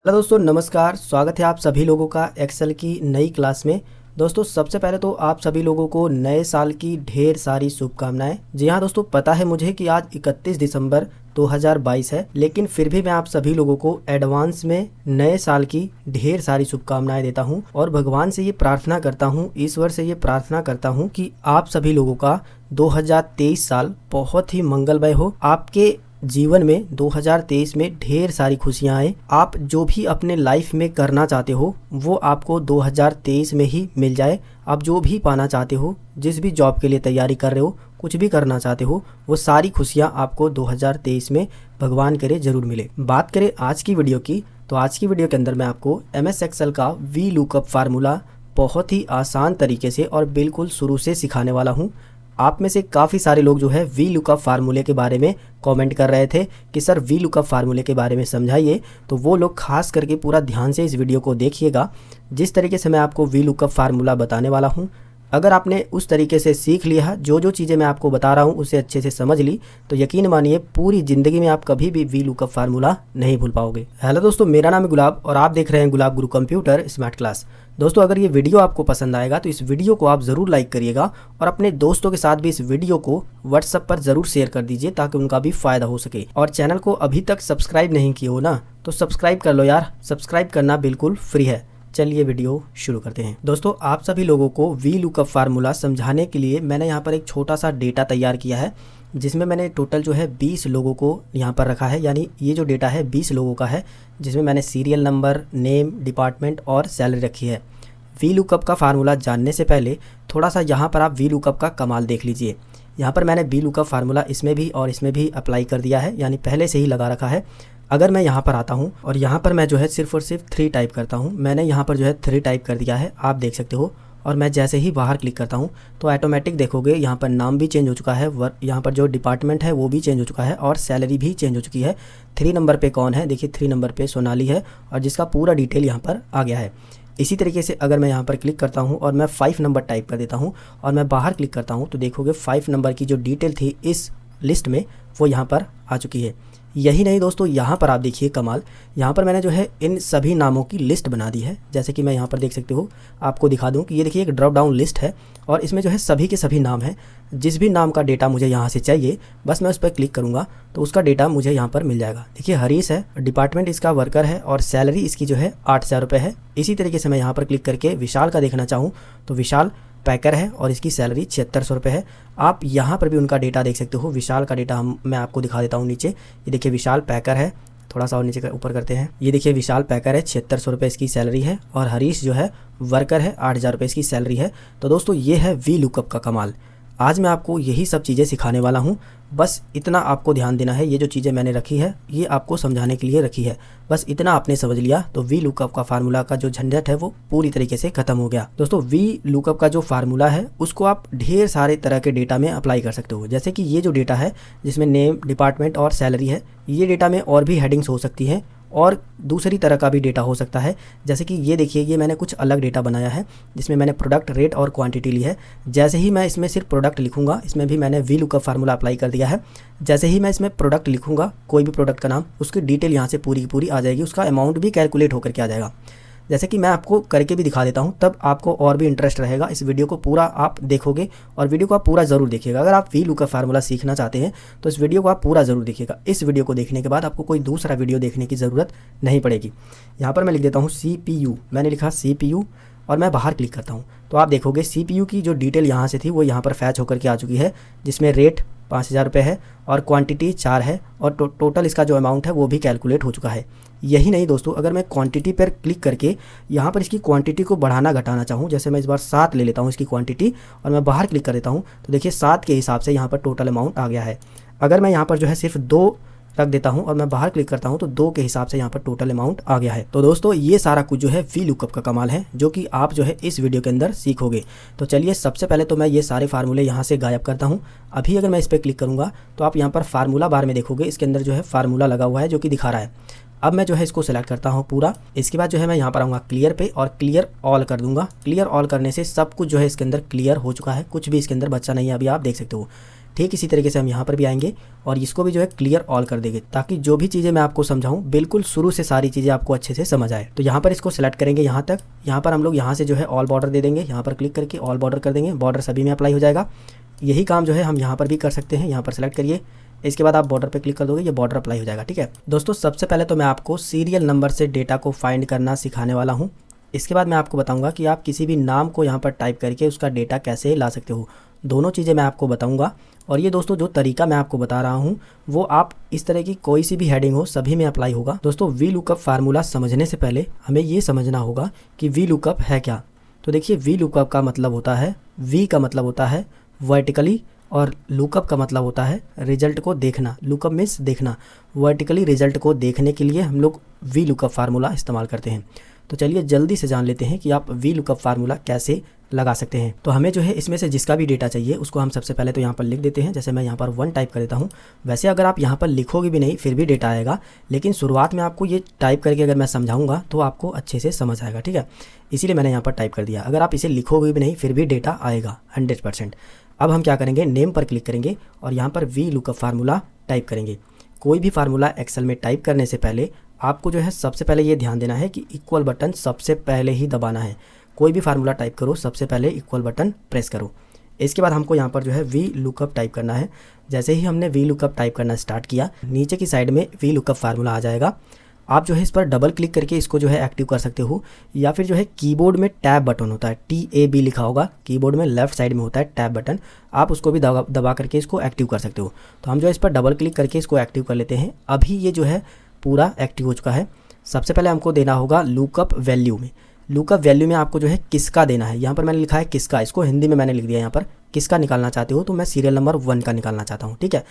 Hello दोस्तों, नमस्कार। स्वागत है आप सभी लोगों का एक्सेल की नई क्लास में। दोस्तों, सबसे पहले तो आप सभी लोगों को नए साल की ढेर सारी शुभकामनाएं। जी हाँ दोस्तों, पता है मुझे कि आज 31 दिसंबर 2022 है, लेकिन फिर भी मैं आप सभी लोगों को एडवांस में नए साल की ढेर सारी शुभकामनाएं देता हूं और भगवान से ये प्रार्थना करता हूं, ईश्वर से ये प्रार्थना करता हूं कि आप सभी लोगों का 2023 साल बहुत ही मंगलमय हो। आपके जीवन में 2023 में ढेर सारी खुशियां आए। आप जो भी अपने लाइफ में करना चाहते हो वो आपको 2023 में ही मिल जाए। आप जो भी पाना चाहते हो, जिस भी जॉब के लिए तैयारी कर रहे हो, कुछ भी करना चाहते हो, वो सारी खुशियां आपको 2023 में भगवान करे जरूर मिले। बात करें आज की वीडियो की, तो आज की वीडियो के अंदर मैं आपको MS एक्सेल का वी लुकअप फार्मूला बहुत ही आसान तरीके से और बिल्कुल शुरू से सिखाने वाला हूँ। आप में से काफ़ी सारे लोग जो है वी लुकअप फार्मूले के बारे में कमेंट कर रहे थे कि सर वी लुकअप फार्मूले के बारे में समझाइए, तो वो लोग खास करके पूरा ध्यान से इस वीडियो को देखिएगा। जिस तरीके से मैं आपको वी लुकअप फार्मूला बताने वाला हूँ, अगर आपने उस तरीके से सीख लिया, जो चीज़ें मैं आपको बता रहा हूँ उसे अच्छे से समझ ली, तो यकीन मानिए पूरी ज़िंदगी में आप कभी भी वी लुकअप फार्मूला नहीं भूल पाओगे। हेलो दोस्तों, मेरा नाम है गुलाब और आप देख रहे हैं गुलाब गुरु कंप्यूटर स्मार्ट क्लास। दोस्तों, अगर ये वीडियो आपको पसंद आएगा तो इस वीडियो को आप ज़रूर लाइक करिएगा और अपने दोस्तों के साथ भी इस वीडियो को व्हाट्सएप पर ज़रूर शेयर कर दीजिए ताकि उनका भी फ़ायदा हो सके। और चैनल को अभी तक सब्सक्राइब नहीं किए हो ना, तो सब्सक्राइब कर लो यार। सब्सक्राइब करना बिल्कुल फ्री है। चलिए वीडियो शुरू करते हैं। दोस्तों, आप सभी लोगों को वी लुकअप फार्मूला समझाने के लिए मैंने यहाँ पर एक छोटा सा डेटा तैयार किया है, जिसमें मैंने टोटल जो है 20 लोगों को यहाँ पर रखा है। यानी ये जो डेटा है 20 लोगों का है, जिसमें मैंने सीरियल नंबर, नेम, डिपार्टमेंट और सैलरी रखी है। वी लुकअप का फार्मूला जानने से पहले थोड़ा सा यहाँ पर आप वी लुकअप का कमाल देख लीजिए। यहाँ पर मैंने वी लुकअप फार्मूला इसमें भी और इसमें भी अप्लाई कर दिया है, यानी पहले से ही लगा रखा है। अगर मैं यहाँ पर आता हूँ और यहाँ पर मैं जो है सिर्फ और सिर्फ 3 टाइप करता हूँ, मैंने यहाँ पर जो है 3 टाइप कर दिया है, आप देख सकते हो। और मैं जैसे ही बाहर क्लिक करता हूँ तो ऑटोमेटिक देखोगे यहाँ पर नाम भी चेंज हो चुका है, यहाँ पर जो डिपार्टमेंट है वो भी चेंज हो चुका है और सैलरी भी चेंज हो चुकी है। 3 नंबर पे कौन है, देखिए 3 नंबर पे सोनाली है और जिसका पूरा डिटेल यहाँ पर आ गया है। इसी तरीके से अगर मैं यहाँ पर क्लिक करता हूँ और मैं 5 नंबर टाइप कर देता हूँ और मैं बाहर क्लिक करता हूँ तो देखोगे 5 नंबर की जो डिटेल थी इस लिस्ट में वो यहाँ पर आ चुकी है। यही नहीं दोस्तों, यहाँ पर आप देखिए कमाल, यहाँ पर मैंने जो है इन सभी नामों की लिस्ट बना दी है। जैसे कि मैं यहाँ पर देख सकते हो, आपको दिखा दूँ कि ये देखिए एक ड्रॉप डाउन लिस्ट है और इसमें जो है सभी के सभी नाम हैं। जिस भी नाम का डेटा मुझे यहाँ से चाहिए, बस मैं उस पर क्लिक करूँगा तो उसका डेटा मुझे यहाँ पर मिल जाएगा। देखिए हरीश है, डिपार्टमेंट इसका वर्कर है और सैलरी इसकी जो है 8000 रुपये है। इसी तरीके से मैं यहाँ पर क्लिक करके विशाल का देखना चाहूँ तो विशाल पैकर है और इसकी सैलरी 7600 रुपये है। आप यहाँ पर भी उनका डेटा देख सकते हो। विशाल का डेटा मैं आपको दिखा देता हूँ नीचे। ये देखिए विशाल पैकर है, थोड़ा सा और नीचे ऊपर करते हैं। ये देखिए विशाल पैकर है, 7600 रुपये इसकी सैलरी है और हरीश जो है वर्कर है, 8000 रुपये इसकी सैलरी है। तो दोस्तों, ये है वी लुकअप का कमाल। आज मैं आपको यही सब चीज़ें सिखाने वाला हूँ। बस इतना आपको ध्यान देना है, ये जो चीज़ें मैंने रखी है ये आपको समझाने के लिए रखी है। बस इतना आपने समझ लिया तो वी लुकअप का फार्मूला का जो झंझट है वो पूरी तरीके से खत्म हो गया। दोस्तों, वी लुकअप का जो फार्मूला है उसको आप ढेर सारे तरह के डेटा में अप्लाई कर सकते हो। जैसे कि ये जो डेटा है जिसमें नेम, डिपार्टमेंट और सैलरी है, ये डेटा में और भी हेडिंग्स हो सकती हैं और दूसरी तरह का भी डेटा हो सकता है। जैसे कि ये देखिए, ये मैंने कुछ अलग डेटा बनाया है जिसमें मैंने प्रोडक्ट, रेट और क्वांटिटी ली है। जैसे ही मैं इसमें सिर्फ प्रोडक्ट लिखूंगा, इसमें भी मैंने वी लुकअप फार्मूला अप्लाई कर दिया है। जैसे ही मैं इसमें प्रोडक्ट लिखूंगा, कोई भी प्रोडक्ट का नाम, उसकी डिटेल यहाँ से पूरी की पूरी आ जाएगी, उसका अमाउंट भी कैलकुलेट होकर के आ जाएगा। जैसे कि मैं आपको करके भी दिखा देता हूँ, तब आपको और भी इंटरेस्ट रहेगा। इस वीडियो को पूरा आप देखोगे और वीडियो को आप पूरा ज़रूर देखिएगा। अगर आप वी लुकअप फार्मूला सीखना चाहते हैं तो इस वीडियो को आप पूरा ज़रूर देखिएगा। इस वीडियो को देखने के बाद आपको कोई दूसरा वीडियो देखने की ज़रूरत नहीं पड़ेगी। यहाँ पर मैं लिख देता हूँ CPU, मैंने लिखा CPU और मैं बाहर क्लिक करता हूँ तो आप देखोगे CPU की जो डिटेल यहाँ से थी वो यहाँ पर फैच होकर के आ चुकी है, जिसमें रेट 5000 रुपये है और क्वांटिटी 4 है और टोटल इसका जो अमाउंट है वो भी कैलकुलेट हो चुका है। यही नहीं दोस्तों, अगर मैं क्वांटिटी पर क्लिक करके यहाँ पर इसकी क्वांटिटी को बढ़ाना घटाना चाहूँ, जैसे मैं इस बार 7 ले लेता हूँ इसकी क्वांटिटी और मैं बाहर क्लिक कर देता हूँ तो देखिए 7 के हिसाब से यहाँ पर टोटल अमाउंट आ गया है। अगर मैं यहाँ पर जो है सिर्फ 2 रख देता हूँ और मैं बाहर क्लिक करता हूँ तो 2 के हिसाब से यहाँ पर टोटल अमाउंट आ गया है। तो दोस्तों, ये सारा कुछ जो है वी लुकअप का कमाल है, जो कि आप जो है इस वीडियो के अंदर सीखोगे। तो चलिए, सबसे पहले तो मैं ये सारे फार्मूले यहाँ से गायब करता हूँ। अभी अगर मैं इस पर क्लिक करूँगा तो आप यहाँ पर फार्मूला बार में देखोगे, इसके अंदर जो है फार्मूला लगा हुआ है जो कि दिखा रहा है। अब मैं जो है इसको सेलेक्ट करता हूँ पूरा। इसके बाद जो है मैं यहाँ पर आऊँगा क्लियर पे और क्लियर ऑल कर दूंगा। क्लियर ऑल करने से सब कुछ जो है इसके अंदर क्लियर हो चुका है, कुछ भी इसके अंदर बचा नहीं है, अभी आप देख सकते हो। ठीक इसी तरीके से हम यहाँ पर भी आएंगे और इसको भी जो है क्लियर ऑल कर देंगे, ताकि जो भी चीज़ें मैं आपको समझाऊँ बिल्कुल शुरू से सारी चीज़ें आपको अच्छे से समझ आए। तो यहाँ पर इसको सेलेक्ट करेंगे यहाँ तक, यहाँ पर हम लोग यहाँ से जो है ऑल बॉर्डर दे देंगे, यहाँ पर क्लिक करके ऑल बॉर्डर कर देंगे, बॉर्डर सभी में अप्लाई हो जाएगा। यही काम जो है हम यहाँ पर भी कर सकते हैं, यहाँ पर सेलेक्ट करिए, इसके बाद आप बॉर्डर पे क्लिक कर दोगे, ये बॉर्डर अप्लाई हो जाएगा। ठीक है दोस्तों, सबसे पहले तो मैं आपको सीरियल नंबर से डेटा को फाइंड करना सिखाने वाला हूँ। इसके बाद मैं आपको बताऊंगा कि आप किसी भी नाम को यहाँ पर टाइप करके उसका डेटा कैसे ला सकते हो। दोनों चीज़ें मैं आपको बताऊंगा। और ये दोस्तों जो तरीका मैं आपको बता रहा हूँ वो आप इस तरह की कोई सी भी हेडिंग हो सभी में अप्लाई होगा। दोस्तों वी लुकअप फार्मूला समझने से पहले हमें ये समझना होगा कि वी लुकअप है क्या। तो देखिए, वी लुकअप का मतलब होता है, वी का मतलब होता है वर्टिकली और लुकअप का मतलब होता है रिजल्ट को देखना। लुकअप मीन्स देखना, वर्टिकली रिजल्ट को देखने के लिए हम लोग वी लुकअप फार्मूला इस्तेमाल करते हैं। तो चलिए जल्दी से जान लेते हैं कि आप वी लुकअप फार्मूला कैसे लगा सकते हैं। तो हमें जो है इसमें से जिसका भी डेटा चाहिए उसको हम सबसे पहले तो यहाँ पर लिख देते हैं। जैसे मैं यहाँ पर 1 टाइप कर देता हूँ। वैसे अगर आप यहाँ पर लिखोगे भी नहीं फिर भी डेटा आएगा, लेकिन शुरुआत में आपको ये टाइप करके अगर मैं समझाऊंगा तो आपको अच्छे से समझ आएगा। ठीक है, इसीलिए मैंने यहाँ पर टाइप कर दिया। अगर आप इसे लिखोगे भी नहीं फिर भी डेटा आएगा 100%। अब हम क्या करेंगे, नेम पर क्लिक करेंगे और यहाँ पर वी लुकअप फार्मूला टाइप करेंगे। कोई भी फार्मूला एक्सेल में टाइप करने से पहले आपको जो है सबसे पहले ये ध्यान देना है कि इक्वल बटन सबसे पहले ही दबाना है। कोई भी फार्मूला टाइप करो सबसे पहले इक्वल बटन प्रेस करो। इसके बाद हमको यहाँ पर जो है वी लुकअप टाइप करना है। जैसे ही हमने वी लुकअप टाइप करना स्टार्ट किया, नीचे की साइड में वी लुकअप फार्मूला आ जाएगा। आप जो है इस पर डबल क्लिक करके इसको जो है एक्टिव कर सकते हो, या फिर जो है कीबोर्ड में टैब बटन होता है, TAB लिखा होगा कीबोर्ड में लेफ्ट साइड में होता है टैब बटन, आप उसको भी दबा करके इसको एक्टिव कर सकते हो। तो हम जो है इस पर डबल क्लिक करके इसको एक्टिव कर लेते हैं। अभी ये जो है पूरा एक्टिव हो चुका है। सबसे पहले हमको देना होगा लुकअप वैल्यू में। लुकअप वैल्यू में आपको जो है किसका देना है, यहाँ पर मैंने लिखा है किसका, इसको हिंदी में मैंने लिख दिया यहाँ पर। किसका निकालना चाहते हो, तो मैं सीरियल नंबर 1 का निकालना चाहता हूँ। ठीक है,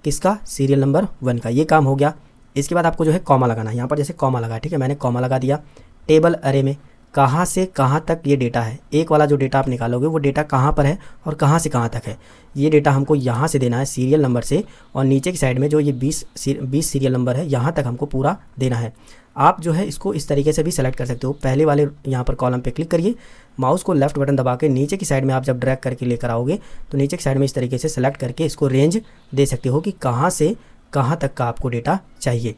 किसका, सीरियल नंबर 1 का, ये काम हो गया। इसके बाद आपको जो है कॉमा लगाना है। यहाँ पर जैसे कॉमा लगा, ठीक है, मैंने कॉमा लगा दिया। टेबल अरे में कहाँ से कहाँ तक ये डेटा है, एक वाला जो डेटा आप निकालोगे वो डेटा कहाँ पर है और कहाँ से कहाँ तक है, ये डेटा हमको यहाँ से देना है सीरियल नंबर से। और नीचे की साइड में जो ये 20 सीरियल नंबर है यहाँ तक हमको पूरा देना है। आप जो है इसको इस तरीके से भी सेलेक्ट कर सकते हो। पहले वाले यहाँ पर कॉलम पे क्लिक करिए, माउस को लेफ्ट बटन दबा के नीचे की साइड में आप जब ड्रैग करके लेकर आओगे तो नीचे की साइड में इस तरीके से सेलेक्ट करके इसको रेंज दे सकते हो कि कहाँ से कहाँ तक का आपको डेटा चाहिए।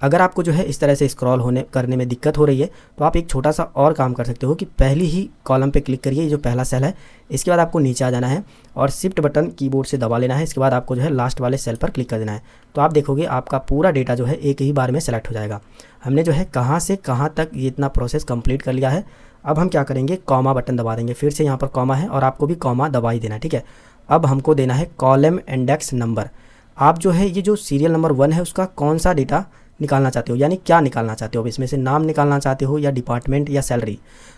अगर आपको जो है इस तरह से स्क्रॉल करने में दिक्कत हो रही है तो आप एक छोटा सा और काम कर सकते हो कि पहली ही कॉलम पे क्लिक करिए, जो पहला सेल है, इसके बाद आपको नीचे आ जाना है और शिफ्ट बटन कीबोर्ड से दबा लेना है। इसके बाद आपको जो है लास्ट वाले सेल पर क्लिक कर देना है। तो आप देखोगे आपका पूरा डेटा जो है एक ही बार में सेलेक्ट हो जाएगा। हमने जो है कहाँ से कहाँ तक ये इतना प्रोसेस कंप्लीट कर लिया है। अब हम क्या करेंगे, कॉमा बटन दबा देंगे। फिर से यहाँ पर कॉमा है और आपको भी कॉमा दबा ही देना है। ठीक है, अब हमको देना है कॉलम इंडेक्स नंबर। आप जो है ये जो सीरियल नंबर 1 है उसका कौन सा डेटा निकालना चाहते हो, यानी क्या निकालना चाहते हो, अब इसमें से नाम निकालना चाहते हो या डिपार्टमेंट या सैलरी।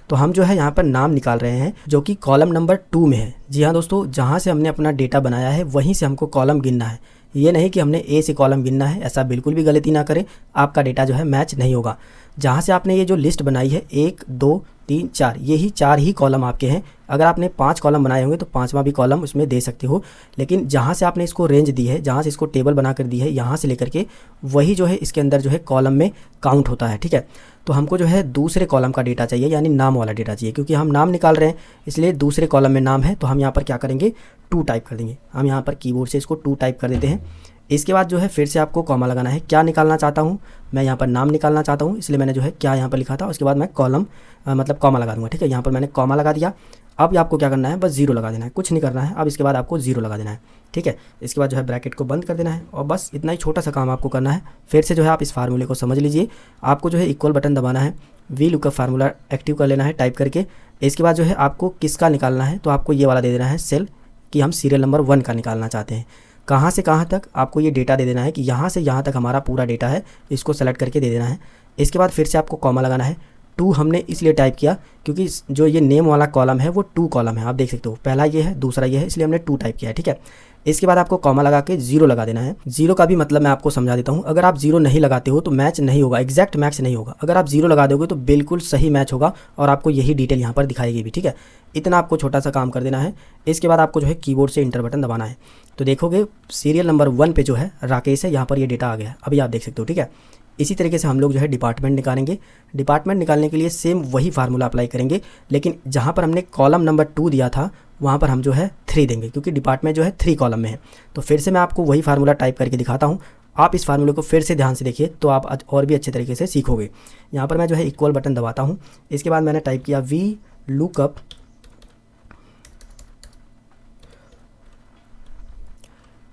तो हम जो है यहाँ पर नाम निकाल रहे हैं जो कि कॉलम नंबर 2 में है। जी हाँ दोस्तों, जहाँ से हमने अपना डेटा बनाया है वहीं से हमको कॉलम गिनना है। ये नहीं कि हमने ए से कॉलम गिनना है, ऐसा बिल्कुल भी गलती ना करें, आपका डेटा जो है मैच नहीं होगा। जहाँ से आपने ये जो लिस्ट बनाई है 1 2 3 4, यही 4 ही कॉलम आपके हैं। अगर आपने 5 कॉलम बनाए होंगे तो 5वां भी कॉलम उसमें दे सकते हो, लेकिन जहाँ से आपने इसको रेंज दी है, जहाँ से इसको टेबल बना कर दी है, यहाँ से लेकर के वही जो है इसके अंदर जो है कॉलम में काउंट होता है। ठीक है, तो हमको जो है दूसरे कॉलम का डेटा चाहिए, यानी नाम वाला डेटा चाहिए, क्योंकि हम नाम निकाल रहे हैं इसलिए दूसरे कॉलम में नाम है। तो हम यहाँ पर क्या करेंगे, 2 टाइप कर देंगे। हम यहाँ पर कीबोर्ड से इसको 2 टाइप कर देते हैं। इसके बाद जो है फिर से आपको कॉमा लगाना है। क्या निकालना चाहता हूँ, मैं यहाँ पर नाम निकालना चाहता हूँ, इसलिए मैंने जो है क्या यहाँ पर लिखा था, उसके बाद मैं कॉलम मतलब कॉमा लगा दूँगा। ठीक है, यहाँ पर मैंने कॉमा लगा दिया। अब आपको क्या करना है, बस 0 लगा देना है, कुछ नहीं करना है। अब इसके बाद आपको 0 लगा देना है। ठीक है, इसके बाद जो है ब्रैकेट को बंद कर देना है और बस इतना ही छोटा सा काम आपको करना है। फिर से जो है आप इस फार्मूले को समझ लीजिए। आपको जो है इक्वल बटन दबाना है, वी लुकअप फार्मूला एक्टिव कर लेना है टाइप करके। इसके बाद जो है आपको किसका निकालना है, तो आपको ये वाला दे देना है सेल कि हम सीरियल नंबर 1 का निकालना चाहते हैं। कहाँ से कहाँ तक आपको ये डेटा दे देना है कि यहाँ से यहाँ तक हमारा पूरा डेटा है, इसको सेलेक्ट करके दे देना है। इसके बाद फिर से आपको कॉमा लगाना है। 2 हमने इसलिए टाइप किया क्योंकि जो ये नेम वाला कॉलम है वो 2 कॉलम है, आप देख सकते हो, पहला ये है दूसरा ये है, इसलिए हमने 2 टाइप किया है। ठीक है, इसके बाद आपको कॉमा लगा के 0 लगा देना है। 0 का भी मतलब मैं आपको समझा देता हूँ। अगर आप 0 नहीं लगाते हो तो मैच नहीं होगा, एग्जैक्ट मैच नहीं होगा। अगर आप 0 लगा दोगे तो बिल्कुल सही मैच होगा और आपको यही डिटेल यहाँ पर दिखाएगी भी। ठीक है, इतना आपको छोटा सा काम कर देना है। इसके बाद आपको जो है कीबोर्ड से इंटर बटन दबाना है। तो देखोगे सीरियल नंबर 1 पे जो है राकेश है, यहाँ पर ये डेटा आ गया है, अभी आप देख सकते हो। ठीक है, इसी तरीके से हम लोग जो है डिपार्टमेंट निकालेंगे। डिपार्टमेंट निकालने के लिए सेम वही फार्मूला अप्लाई करेंगे, लेकिन जहाँ पर हमने कॉलम नंबर 2 दिया था वहाँ पर हम जो है 3 देंगे, क्योंकि डिपार्टमेंट जो है 3 कॉलम में है। तो फिर से मैं आपको वही फार्मूला टाइप करके दिखाता हूँ। आप इस फार्मूले को फिर से ध्यान से देखिए तो आप और भी अच्छे तरीके से सीखोगे। यहाँ पर मैं जो है इक्वल बटन दबाता हूँ। इसके बाद मैंने टाइप किया वी लुकअप,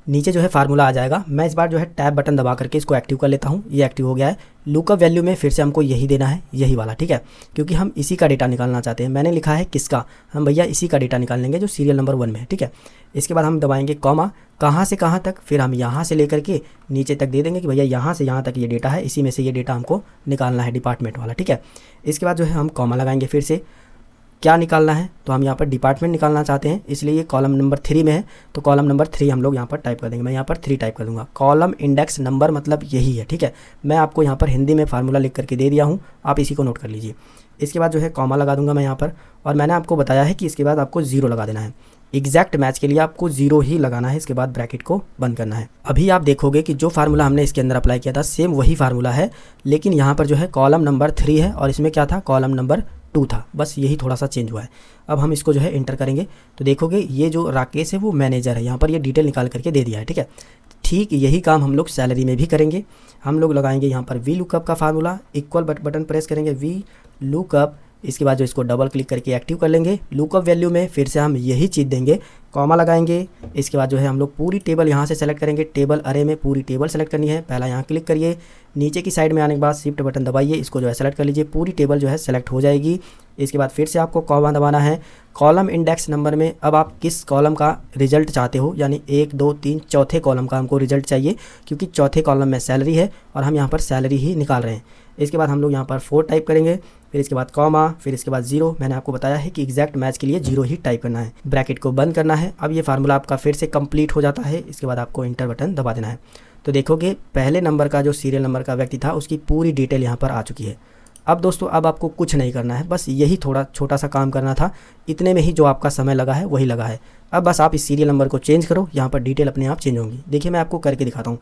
नीचे जो है फार्मूला आ जाएगा। मैं इस बार जो है टैब बटन दबा करके इसको एक्टिव कर लेता हूँ। ये एक्टिव हो गया है। लुकअप वैल्यू में फिर से हमको यही देना है, यही वाला, ठीक है, क्योंकि हम इसी का डेटा निकालना चाहते हैं। मैंने लिखा है किसका, हम भैया इसी का डेटा निकाल लेंगे जो सीरियल नंबर 1 में है, ठीक है। इसके बाद हम दबाएंगे कॉमा, कहाँ से कहाँ तक, फिर हम यहाँ से लेकर के नीचे तक दे देंगे कि भैया यहाँ से यहाँ तक ये डेटा है, इसी में से ये डेटा हमको निकालना है डिपार्टमेंट वाला, ठीक है। इसके बाद जो है हम कॉमा लगाएंगे। फिर से क्या निकालना है, तो हम यहाँ पर डिपार्टमेंट निकालना चाहते हैं, इसलिए ये कॉलम नंबर 3 में है, तो कॉलम नंबर 3 हम लोग यहाँ पर टाइप कर देंगे। मैं यहाँ पर 3 टाइप कर दूंगा। कॉलम इंडेक्स नंबर मतलब यही है, ठीक है। मैं आपको यहाँ पर हिंदी में फार्मूला लिख करके दे दिया हूँ, आप इसी को नोट कर लीजिए। इसके बाद जो है कॉमा लगा दूंगा मैं यहाँ पर, और मैंने आपको बताया है कि इसके बाद आपको 0 लगा देना है। एग्जैक्ट मैच के लिए आपको 0 ही लगाना है, इसके बाद ब्रैकेट को बंद करना है। अभी आप देखोगे कि जो फार्मूला हमने इसके अंदर अप्लाई किया था सेम वही फार्मूला है, लेकिन यहाँ पर जो है कॉलम नंबर 3 है और इसमें क्या था, कॉलम नंबर 2 था, बस यही थोड़ा सा चेंज हुआ है। अब हम इसको जो है इंटर करेंगे तो देखोगे ये जो राकेश है वो मैनेजर है, यहाँ पर ये डिटेल निकाल करके दे दिया है, ठीक है। ठीक यही काम हम लोग सैलरी में भी करेंगे। हम लोग लगाएंगे यहाँ पर वी लुकअप का फार्मूला, इक्वल बटन प्रेस करेंगे, वी लुकअप, इसके बाद जो इसको डबल क्लिक करके एक्टिव कर लेंगे। लुकअप वैल्यू में फिर से हम यही चीज़ देंगे, कॉमा लगाएंगे। इसके बाद जो है हम लोग पूरी टेबल यहाँ से सेलेक्ट करेंगे, टेबल अरे में पूरी टेबल सेलेक्ट करनी है। पहला यहाँ क्लिक करिए, नीचे की साइड में आने के बाद शिफ्ट बटन दबाइए, इसको जो है सेलेक्ट कर लीजिए, पूरी टेबल जो है सेलेक्ट हो जाएगी। इसके बाद फिर से आपको कॉमा दबाना है। कॉलम इंडेक्स नंबर में अब आप किस कॉलम का रिजल्ट चाहते हो, यानी 1 2 3 चौथे कॉलम का हमको रिजल्ट चाहिए, क्योंकि चौथे कॉलम में सैलरी है और हम यहाँ पर सैलरी ही निकाल रहे हैं। इसके बाद हम लोग यहाँ पर 4 टाइप करेंगे, फिर इसके बाद कॉमा, फिर इसके बाद 0। मैंने आपको बताया है कि एग्जैक्ट मैच के लिए 0 ही टाइप करना है, ब्रैकेट को बंद करना है। अब ये फार्मूला आपका फिर से कंप्लीट हो जाता है। इसके बाद आपको इंटर बटन दबा देना है। तो देखोगे पहले नंबर का जो सीरियल नंबर का व्यक्ति था उसकी पूरी डिटेल यहाँ पर आ चुकी है। अब दोस्तों अब आपको कुछ नहीं करना है, बस यही थोड़ा छोटा सा काम करना था, इतने में ही जो आपका समय लगा है वही लगा है। अब बस आप इस सीरियल नंबर को चेंज करो, यहाँ पर डिटेल अपने आप चेंज होंगी। देखिए मैं आपको करके दिखाता हूँ।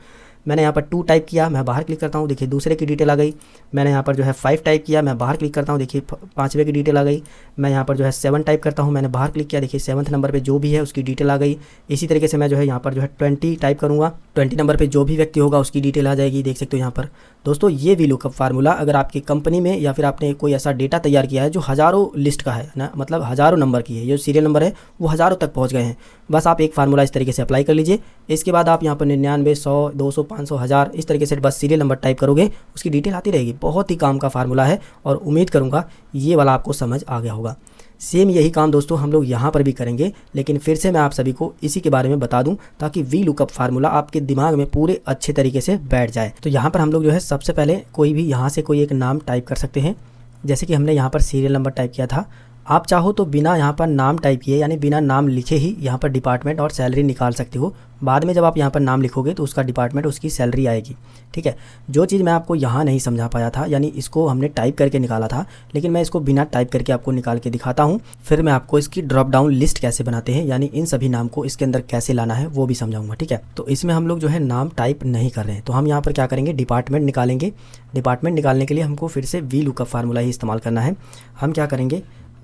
मैंने यहाँ पर 2 टाइप किया, मैं बाहर क्लिक करता हूँ, देखिए दूसरे की डिटेल आ गई। मैंने यहाँ पर जो है 5 टाइप किया, मैं बाहर क्लिक करता हूँ, देखिए 5वें की डिटेल आ गई। मैं यहाँ पर जो है 7 टाइप करता हूँ, मैंने बाहर क्लिक किया, देखिए 7th नंबर पे जो भी है उसकी डिटेल आ गई। इसी तरीके से मैं जो है यहाँ पर जो है 20 टाइप करूँगा, 20 नंबर पर जो भी व्यक्ति होगा उसकी डिटेल आ जाएगी। देख सकते हो यहाँ पर दोस्तों ये वी लुकअप फार्मूला अगर आपकी कंपनी में या फिर आपने कोई ऐसा डेटा तैयार किया है जो हज़ारों लिस्ट का है ना, मतलब हज़ारों नंबर की है, जो सीरियल नंबर है वो हज़ारों तक पहुँच गए हैं, बस आप एक फार्मूला इस तरीके से अप्लाई कर लीजिए। इसके बाद आप यहाँ पर 99 100 200 500 1000 इस तरीके से बस सीरियल नंबर टाइप करोगे, उसकी डिटेल आती रहेगी। बहुत ही काम का फार्मूला है और उम्मीद करूँगा ये वाला आपको समझ आ गया होगा। सेम यही काम दोस्तों हम लोग यहाँ पर भी करेंगे, लेकिन फिर से मैं आप सभी को इसी के बारे में बता दूं ताकि वी लुकअप फार्मूला आपके दिमाग में पूरे अच्छे तरीके से बैठ जाए। तो यहाँ पर हम लोग जो है सबसे पहले कोई भी यहाँ से कोई एक नाम टाइप कर सकते हैं, जैसे कि हमने यहाँ पर सीरियल नंबर टाइप किया था। आप चाहो तो बिना यहाँ पर नाम टाइप किए यानी बिना नाम लिखे ही यहाँ पर डिपार्टमेंट और सैलरी निकाल सकते हो। बाद में जब आप यहाँ पर नाम लिखोगे तो उसका डिपार्टमेंट उसकी सैलरी आएगी, ठीक है। जो चीज़ मैं आपको यहाँ नहीं समझा पाया था, यानी इसको हमने टाइप करके निकाला था, लेकिन मैं इसको बिना टाइप करके आपको निकाल के दिखाता हूँ। फिर मैं आपको इसकी ड्रॉप डाउन लिस्ट कैसे बनाते हैं, यानी इन सभी नाम को इसके अंदर कैसे लाना है वो भी समझाऊंगा, ठीक है। तो इसमें हम लोग जो है नाम टाइप नहीं कर रहे हैं, तो हम यहाँ पर क्या करेंगे, डिपार्टमेंट निकालेंगे। डिपार्टमेंट निकालने के लिए हमको फिर से वी लुकअप फार्मूला ही इस्तेमाल करना है। हम क्या करेंगे,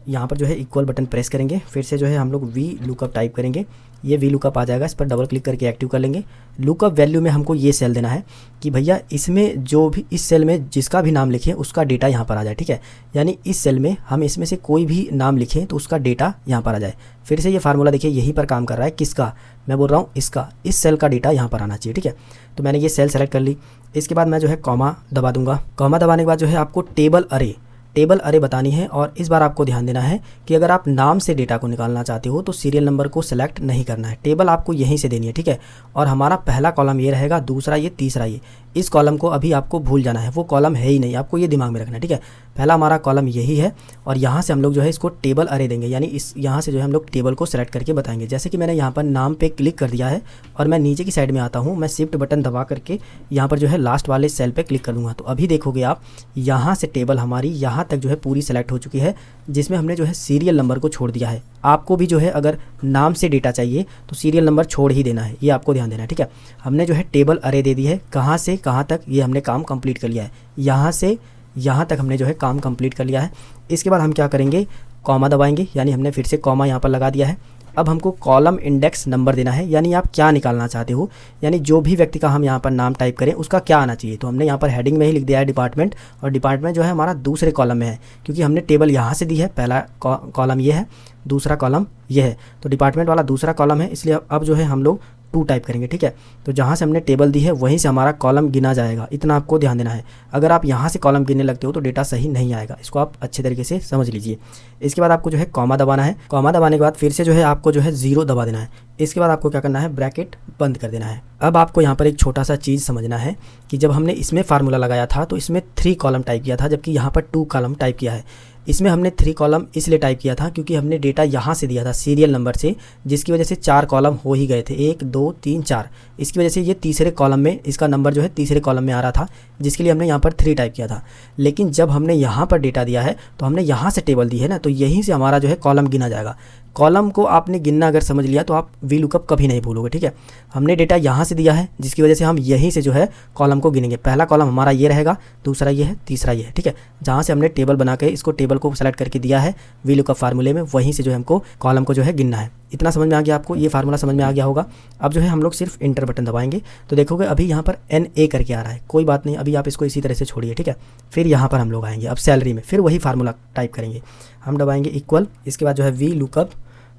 यहाँ पर जो है इक्वल बटन प्रेस करेंगे, फिर से जो है हम लोग वी लुकअप टाइप करेंगे। ये वी लुकअप आ जाएगा, इस पर डबल क्लिक करके एक्टिव कर लेंगे। लुकअप वैल्यू में हमको ये सेल देना है कि भैया इसमें जो भी इस सेल में जिसका भी नाम लिखें उसका डेटा यहाँ पर आ जाए, ठीक है। यानी इस सेल में हम इसमें से कोई भी नाम लिखें तो उसका डेटा यहाँ पर आ जाए। फिर से ये फार्मूला देखिए यहीं पर काम कर रहा है, किसका, मैं बोल रहा हूँ इसका, इस सेल का डेटा यहाँ पर आना चाहिए, ठीक है। तो मैंने ये सेल सेलेक्ट कर ली। इसके बाद मैं जो है कॉमा दबा दूंगा। कॉमा दबाने के बाद जो है आपको टेबल अरे बतानी है। और इस बार आपको ध्यान देना है कि अगर आप नाम से डेटा को निकालना चाहते हो तो सीरियल नंबर को सेलेक्ट नहीं करना है, टेबल आपको यहीं से देनी है, ठीक है। और हमारा पहला कॉलम ये रहेगा, दूसरा ये, तीसरा ये। इस कॉलम को अभी आपको भूल जाना है, वो कॉलम है ही नहीं, आपको ये दिमाग में रखना है, ठीक है। पहला हमारा कॉलम यही है और यहाँ से हम लोग जो है इसको टेबल अरे देंगे, यानी इस यहाँ से जो है हम लोग टेबल को सेलेक्ट करके बताएंगे। जैसे कि मैंने यहाँ पर नाम पे क्लिक कर दिया है और मैं नीचे की साइड में आता हूँ, मैं शिफ्ट बटन दबा करके यहाँ पर जो है लास्ट वाले सेल पे क्लिक कर दूँगा। तो अभी देखोगे आप यहाँ से टेबल हमारी यहाँ यहाँ तक जो है पूरी सेलेक्ट हो चुकी है, जिसमें हमने जो है सीरियल नंबर को छोड़ दिया है। आपको भी जो है अगर नाम से डेटा चाहिए तो सीरियल नंबर छोड़ ही देना है, ये आपको ध्यान देना है, ठीक है। हमने जो है टेबल अरे दे दी है, कहाँ से कहाँ तक ये हमने काम कंप्लीट कर लिया है, यहाँ से यहाँ तक हमने जो है काम कंप्लीट कर लिया है। इसके बाद हम क्या करेंगे, कॉमा दबाएंगे, यानी हमने फिर से कॉमा यहाँ पर लगा दिया है। अब हमको कॉलम इंडेक्स नंबर देना है, यानी आप क्या निकालना चाहते हो, यानी जो भी व्यक्ति का हम यहाँ पर नाम टाइप करें उसका क्या आना चाहिए। तो हमने यहाँ पर हेडिंग में ही लिख दिया है डिपार्टमेंट, और डिपार्टमेंट जो है हमारा दूसरे कॉलम में है, क्योंकि हमने टेबल यहाँ से दी है। पहला कॉलम ये है, दूसरा कॉलम ये है, तो डिपार्टमेंट वाला दूसरा कॉलम है, इसलिए अब जो है हम लोग 2 टाइप करेंगे, ठीक है। तो जहाँ से हमने टेबल दी है वहीं से हमारा कॉलम गिना जाएगा, इतना आपको ध्यान देना है। अगर आप यहाँ से कॉलम गिनने लगते हो तो डेटा सही नहीं आएगा, इसको आप अच्छे तरीके से समझ लीजिए। इसके बाद आपको जो है कॉमा दबाना है, कॉमा दबाने के बाद फिर से जो है आपको जो है 0 दबा देना है। इसके बाद आपको क्या करना है, ब्रैकेट बंद कर देना है। अब आपको यहाँ पर एक छोटा सा चीज़ समझना है कि जब हमने इसमें फार्मूला लगाया था तो इसमें 3 कॉलम टाइप किया था, जबकि यहाँ पर 2 कॉलम टाइप किया है। इसमें हमने 3 कॉलम इसलिए टाइप किया था क्योंकि हमने डेटा यहाँ से दिया था सीरियल नंबर से, जिसकी वजह से 4 कॉलम हो ही गए थे, 1 2 3 4। इसकी वजह से ये तीसरे कॉलम में इसका नंबर जो है तीसरे कॉलम में आ रहा था, जिसके लिए हमने यहाँ पर 3 टाइप किया था। लेकिन जब हमने यहाँ पर डेटा दिया है तो हमने यहाँ से टेबल दी है ना, तो यहीं से हमारा जो है कॉलम गिना जाएगा। कॉलम को आपने गिनना अगर समझ लिया तो आप वी लुकअप कभी नहीं भूलोगे, ठीक है। हमने डेटा यहाँ से दिया है, जिसकी वजह से हम यहीं से जो है कॉलम को गिनेंगे। पहला कॉलम हमारा ये रहेगा, दूसरा ये है, तीसरा ये है, ठीक है। जहाँ से हमने टेबल बना के इसको टेबल को सेलेक्ट करके दिया है वी लुकअप फार्मूले में, वहीं से जो है हमको कॉलम को जो है गिनना है। इतना समझ में आ गया आपको, ये फार्मूला समझ में आ गया होगा। अब जो है हम लोग सिर्फ इंटर बटन दबाएंगे तो देखोगे अभी यहाँ पर NA करके आ रहा है, कोई बात नहीं, अभी आप इसको इसी तरह से छोड़िए, ठीक है। फिर यहाँ पर हम लोग आएंगे अब सैलरी में, फिर वही फार्मूला टाइप करेंगे, हम दबाएंगे इक्वल। इसके बाद जो है वी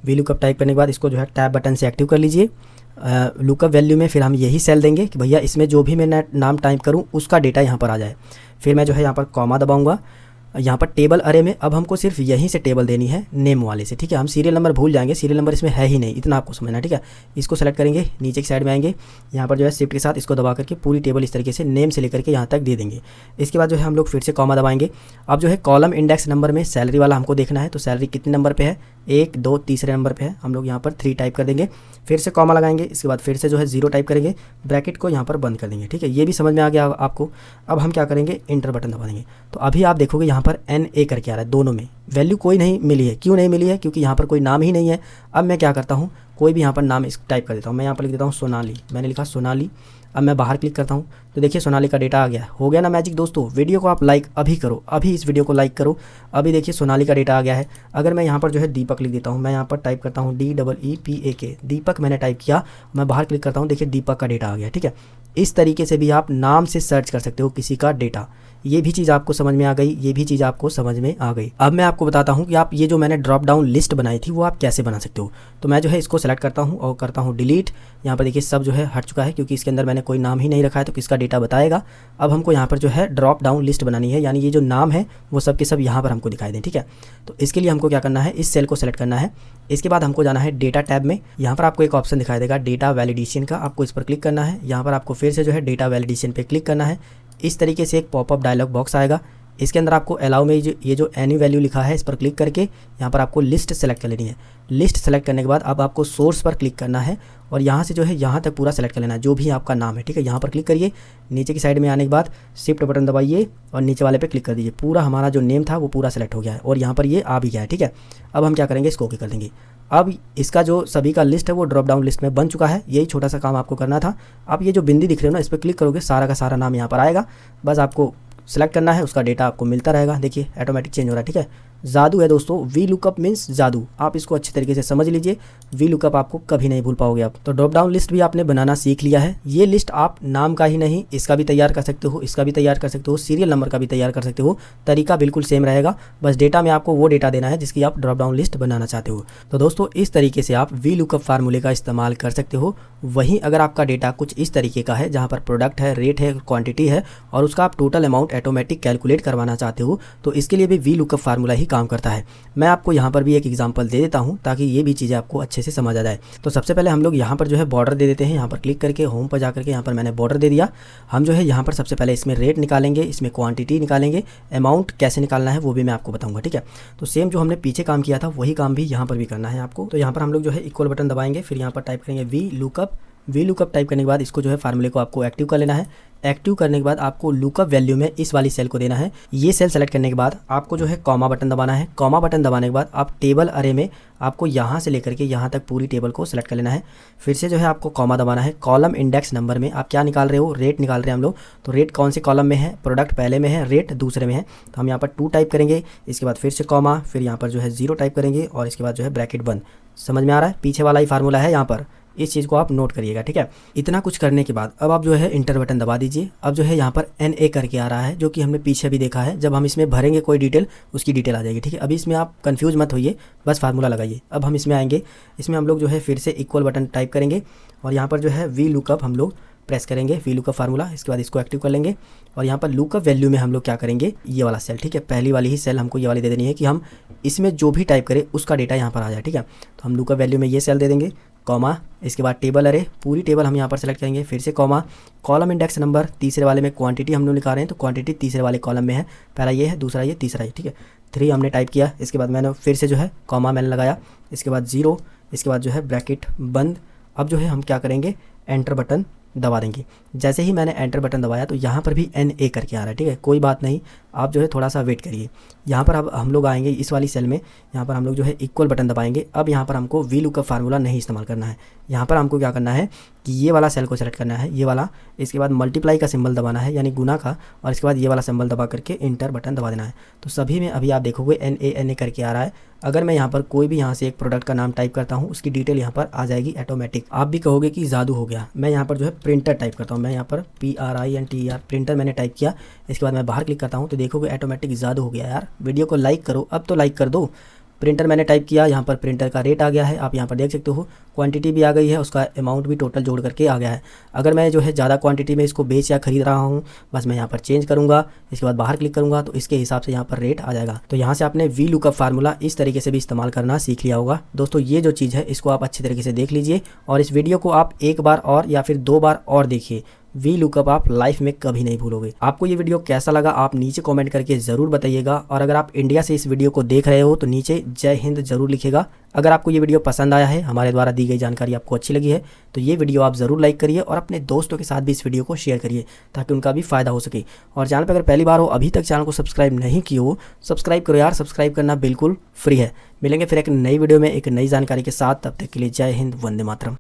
लुकअप टाइप करने के बाद इसको जो है टैब बटन से एक्टिव कर लीजिए। लुकअप वैल्यू में फिर हम यही सेल देंगे कि भैया इसमें जो भी मैं नाम टाइप करूँ उसका डेटा यहाँ पर आ जाए। फिर मैं जो है यहाँ पर कॉमा दबाऊँगा। यहाँ पर टेबल अरे में अब हमको सिर्फ यहीं से टेबल देनी है नेम वाले से, ठीक है। हम सीरियल नंबर भूल जाएंगे, सीरियल नंबर इसमें है ही नहीं, इतना आपको समझना है, ठीक है। इसको सेलेक्ट करेंगे, नीचे की साइड में आएंगे, यहाँ पर जो है शिफ्ट के साथ इसको दबा करके पूरी टेबल इस तरीके से नेम से लेकर के यहाँ तक दे देंगे। इसके बाद जो है हम लोग फिर से कॉमा दबाएंगे। अब जो है कॉलम इंडेक्स नंबर में सैलरी वाला हमको देखना है, तो सैलरी कितने नंबर पर है, 1 2 तीसरे नंबर पे है, हम लोग यहाँ पर 3 टाइप कर देंगे। फिर से कॉमा लगाएंगे, इसके बाद फिर से जो है 0 टाइप करेंगे, ब्रैकेट को यहाँ पर बंद कर देंगे, ठीक है। ये भी समझ में आ गया आपको। अब हम क्या करेंगे, इंटर बटन दबा देंगे। तो अभी आप देखोगे यहाँ पर NA करके आ रहा है, दोनों में वैल्यू कोई नहीं मिली है। क्यों नहीं मिली है, क्योंकि यहाँ पर कोई नाम ही नहीं है। अब मैं क्या करता हूँ, कोई भी यहाँ पर नाम इस टाइप कर देता हूँ। मैं यहाँ पर लिख देता हूँ सोनाली, मैंने लिखा सोनाली। अब मैं बाहर क्लिक करता हूँ तो देखिए सोनाली का डेटा आ गया। हो गया ना मैजिक दोस्तों। वीडियो को आप लाइक अभी करो, अभी इस वीडियो को लाइक करो। अभी देखिए सोनाली का डेटा आ गया है। अगर मैं यहाँ पर जो है दीपक लिख देता हूँ, मैं यहाँ पर टाइप करता हूँ DEEPAK, दीपक मैंने टाइप किया, मैं बाहर क्लिक करता हूँ, देखिए दीपक का डेटा आ गया, ठीक है। इस तरीके से भी आप नाम से सर्च कर सकते हो किसी का डेटा। ये भी चीज़ आपको समझ में आ गई, ये भी चीज़ आपको समझ में आ गई। अब मैं आपको बताता हूँ कि आप ये जो मैंने ड्रॉप डाउन लिस्ट बनाई थी वो आप कैसे बना सकते हो। तो मैं जो है इसको सेलेक्ट करता हूँ और करता हूँ डिलीट। यहाँ पर देखिए सब जो है हट चुका है, क्योंकि इसके अंदर मैंने कोई नाम ही नहीं रखा है तो किसका डेटा बताएगा। अब हमको यहाँ पर जो है ड्रॉप डाउन लिस्ट बनानी है, यानी ये जो नाम है वो सब के सब यहाँ पर हमको दिखाई दें, ठीक है। तो इसके लिए हमको क्या करना है, इस सेल को सेलेक्ट करना है। इसके बाद हमको जाना है डेटा टैब में, यहाँ पर आपको एक ऑप्शन दिखाई देगा डेटा वैलिडेशन का, आपको इस पर क्लिक करना है। यहाँ पर आपको फिर से जो है डेटा वैलिडेशन पे क्लिक करना है। इस तरीके से एक पॉपअप डायलॉग बॉक्स आएगा। इसके अंदर आपको अलाउ में ये जो एनी वैल्यू लिखा है इस पर क्लिक करके यहाँ पर आपको लिस्ट सेलेक्ट कर लेनी है। लिस्ट सेलेक्ट करने के बाद अब आपको सोर्स पर क्लिक करना है और यहाँ से जो है यहाँ तक पूरा सेलेक्ट कर लेना है जो भी आपका नाम है, ठीक है। यहाँ पर क्लिक करिए, नीचे की साइड में आने के बाद शिफ्ट बटन दबाइए और नीचे वाले पे क्लिक कर दीजिए। पूरा हमारा जो नेम था वो पूरा सेलेक्ट हो गया है और यहाँ पर ये आ भी गया है, ठीक है। अब हम क्या करेंगे, इसको ओके कर देंगे। अब इसका जो सभी का लिस्ट है वो ड्रॉप डाउन लिस्ट में बन चुका है। यही छोटा सा काम आपको करना था। आप ये जो बिंदी दिख रहे हो ना, इस पर क्लिक करोगे, सारा का सारा नाम यहाँ पर आएगा। बस आपको सेलेक्ट करना है, उसका डेटा आपको मिलता रहेगा। देखिए ऑटोमेटिक चेंज हो रहा है, ठीक है। जादू है दोस्तों, वी लुकअप मीन्स जादू। आप इसको अच्छे तरीके से समझ लीजिए, वी लुकअप आपको कभी नहीं भूल पाओगे आप। तो ड्रॉप डाउन लिस्ट भी आपने बनाना सीख लिया है। ये लिस्ट आप नाम का ही नहीं, इसका भी तैयार कर सकते हो, इसका भी तैयार कर सकते हो, सीरियल नंबर का भी तैयार कर सकते हो। तरीका बिल्कुल सेम रहेगा, बस डेटा में आपको वो डेटा देना है जिसकी आप ड्रॉप डाउन लिस्ट बनाना चाहते हो। तो दोस्तों इस तरीके से आप वी लुकअप फार्मूले का इस्तेमाल कर सकते हो। वहीं अगर आपका डेटा कुछ इस तरीके का है जहाँ पर प्रोडक्ट है, रेट है, क्वांटिटी है और उसका आप टोटल अमाउंट ऑटोमेटिक कैलकुलेट करवाना चाहते हो, तो इसके लिए भी वी लुकअप फार्मूला ही काम करता है। मैं आपको यहाँ पर भी एक एग्जांपल दे देता हूँ ताकि ये भी चीज़ें आपको अच्छे से समझ आ जाए। तो सबसे पहले हम लोग यहाँ पर जो है बॉर्डर दे देते हैं। यहाँ पर क्लिक करके होम पर जाकर के यहाँ पर मैंने बॉर्डर दे दिया। हम जो है यहाँ पर सबसे पहले इसमें रेट निकालेंगे, इसमें क्वांटिटी निकालेंगे, अमाउंट कैसे निकालना है वो भी मैं आपको बताऊँगा, ठीक है। तो सेम जो हमने पीछे काम किया था वही काम भी यहाँ पर भी करना है आपको। तो यहाँ पर हम लोग जो है इक्वल बटन दबाएंगे, फिर यहाँ पर टाइप करेंगे V lookup V lookup type करने के बाद इसको जो है फार्मूले को आपको एक्टिव कर लेना है। एक्टिव करने के बाद आपको लुकअप वैल्यू में इस वाली सेल को देना है। ये सेल सेलेक्ट करने के बाद आपको जो है कॉमा बटन दबाना है। कॉमा बटन दबाने के बाद आप टेबल अरे में आपको यहाँ से लेकर के यहाँ तक पूरी टेबल को सेलेक्ट कर लेना है। फिर से जो है आपको कॉमा दबाना है। कॉलम इंडेक्स नंबर में आप क्या निकाल रहे हो, रेट निकाल रहे हैं हम लोग। तो रेट कौन से कॉलम में है, प्रोडक्ट पहले में है, रेट दूसरे में है। तो हम यहाँ पर 2 टाइप करेंगे, इसके बाद फिर से कॉमा, फिर यहाँ पर जो है 0 टाइप करेंगे और इसके बाद जो है ब्रैकेट बंद। समझ में आ रहा है, पीछे वाला ही फार्मूला है यहाँ पर, इस चीज़ को आप नोट करिएगा, ठीक है। इतना कुछ करने के बाद अब आप जो है इंटर बटन दबा दीजिए। अब जो है यहाँ पर NA करके आ रहा है, जो कि हमने पीछे भी देखा है। जब हम इसमें भरेंगे कोई डिटेल, उसकी डिटेल आ जाएगी, ठीक है। अभी इसमें आप कंफ्यूज मत होइए, बस फार्मूला लगाइए। अब हम इसमें आएंगे, इसमें हम लोग जो है फिर से इक्वल बटन टाइप करेंगे और यहाँ पर जो है वी लुकअप हम लोग प्रेस करेंगे, वी लुकअप फार्मूला। इसके बाद इसको एक्टिव कर लेंगे और यहाँ पर लुकअप वैल्यू में हम लोग क्या करेंगे, ये वाला सेल, ठीक है। पहली वाली ही सेल हमको ये वाली दे देनी है कि हम इसमें जो भी टाइप करें उसका डेटा यहाँ पर आ जाए, ठीक है। तो हम लुकअप वैल्यू में ये सेल दे देंगे, कॉमा, इसके बाद टेबल अरे, पूरी टेबल हम यहाँ पर सेलेक्ट करेंगे, फिर से कॉमा, कॉलम इंडेक्स नंबर, तीसरे वाले में क्वांटिटी हम लोग लिखा रहे हैं तो क्वांटिटी तीसरे वाले कॉलम में है। पहला ये है, दूसरा ये, तीसरा ये, ठीक है। 3 हमने टाइप किया, इसके बाद मैंने फिर से जो है कॉमा मैंने लगाया, इसके बाद 0, इसके बाद जो है ब्रैकेट बंद। अब जो है हम क्या करेंगे, एंटर बटन दबा देंगे। जैसे ही मैंने एंटर बटन दबाया तो यहाँ पर भी NA करके आ रहा है, ठीक है। कोई बात नहीं, आप जो है थोड़ा सा वेट करिए। यहाँ पर अब हम लोग आएंगे इस वाली सेल में, यहाँ पर हम लोग जो है इक्वल बटन दबाएंगे। अब यहाँ पर हमको वी लुकअप फार्मूला नहीं इस्तेमाल करना है। यहाँ पर हमको क्या करना है कि ये वाला सेल को सेलेक्ट करना है, ये वाला, इसके बाद मल्टीप्लाई का सिंबल दबाना है, यानी गुना का, और इसके बाद ये वाला सिंबल दबा करके इंटर बटन दबा देना है। तो सभी में अभी आप देखोगे NA करके आ रहा है। अगर मैं यहाँ पर कोई भी यहाँ से एक प्रोडक्ट का नाम टाइप करता हूँ, उसकी डिटेल यहाँ पर आ जाएगी ऑटोमेटिक। आप भी कहोगे कि जादू हो गया। मैं यहाँ पर जो है प्रिंटर टाइप करता हूँ, मैं यहाँ पर PRINTER प्रिंटर मैंने टाइप किया। इसके बाद मैं बाहर क्लिक करता हूँ तो देखोगे ऑटोमेटिक जादू हो गया। यार वीडियो को लाइक करो, अब तो लाइक कर दो। प्रिंटर मैंने टाइप किया, यहाँ पर प्रिंटर का रेट आ गया है, आप यहाँ पर देख सकते हो। क्वांटिटी भी आ गई है, उसका अमाउंट भी टोटल जोड़ करके आ गया है। अगर मैं जो है ज़्यादा क्वांटिटी में इसको बेच या खरीद रहा हूँ, बस मैं यहाँ पर चेंज करूँगा, इसके बाद बाहर क्लिक करूँगा तो इसके हिसाब से यहाँ पर रेट आ जाएगा। तो यहाँ से आपने वी लुकअप फार्मूला इस तरीके से भी इस्तेमाल करना सीख लिया होगा। दोस्तों ये जो चीज़ है इसको आप अच्छी तरीके से देख लीजिए और इस वीडियो को आप 1 बार और या फिर 2 बार और देखिए। वी लुकअप आप लाइफ में कभी नहीं भूलोगे। आपको ये वीडियो कैसा लगा आप नीचे कमेंट करके ज़रूर बताइएगा और अगर आप इंडिया से इस वीडियो को देख रहे हो तो नीचे जय हिंद ज़रूर लिखिएगा। अगर आपको ये वीडियो पसंद आया है, हमारे द्वारा दी गई जानकारी आपको अच्छी लगी है तो ये वीडियो आप ज़रूर लाइक करिए और अपने दोस्तों के साथ भी इस वीडियो को शेयर करिए ताकि उनका भी फ़ायदा हो सके। और चैनल पर अगर पहली बार हो, अभी तक चैनल को सब्सक्राइब नहीं किए हो, सब्सक्राइब करो यार, सब्सक्राइब करना बिल्कुल फ्री है। मिलेंगे फिर एक नई वीडियो में एक नई जानकारी के साथ, तब तक के लिए जय हिंद, वंदे मातरम।